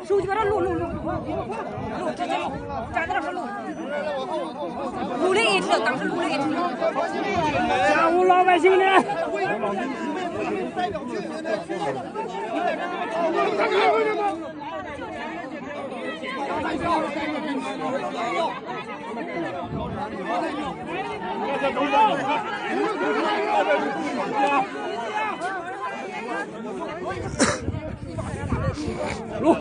手机把它录，直接录，站在那是录了一次，当时录了一次。吓唬老百姓的。录，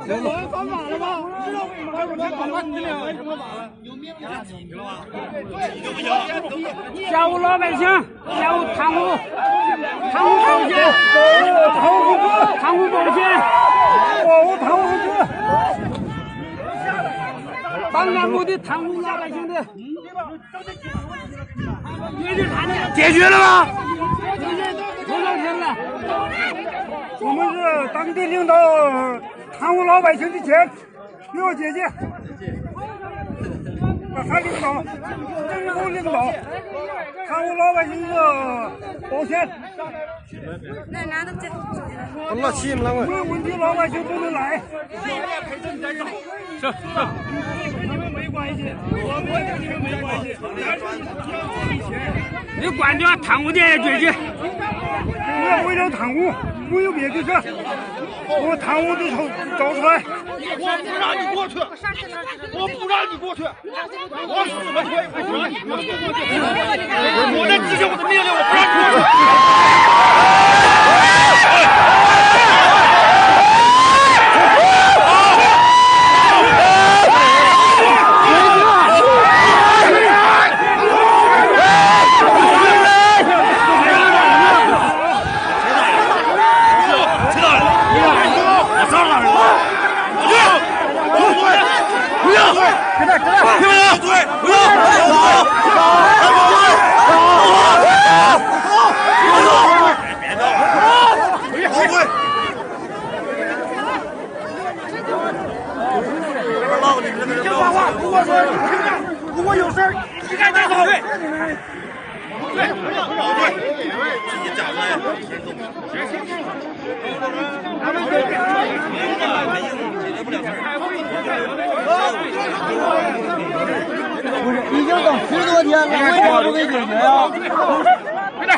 有人犯法了吗？知道为什么还有人犯法？为什么法？有名下你知道吧？吓唬老百姓，吓唬贪污保险，贪污保险，我贪污子，当然目的贪污老百姓的，解决了吗？多少天了？我们是当地领导贪污老百姓的钱，要解决。他领导，政府领导贪污老百姓的保险。那拿到这。Allah chim lắm rồi. 没问题，老百姓不能来。是。你们没关系，我们跟你们没关系。你管着贪污的也解决。不要为了贪污，没有别的事。我贪污的时候找出来。我不让你过去，我不让你过去，我死了我也不让你过去。我在执行我的命令，我不让你过去。如果有事儿，你赶紧走。对，自己站来。不是，已经等10多天了，为啥不给解决呀？快点！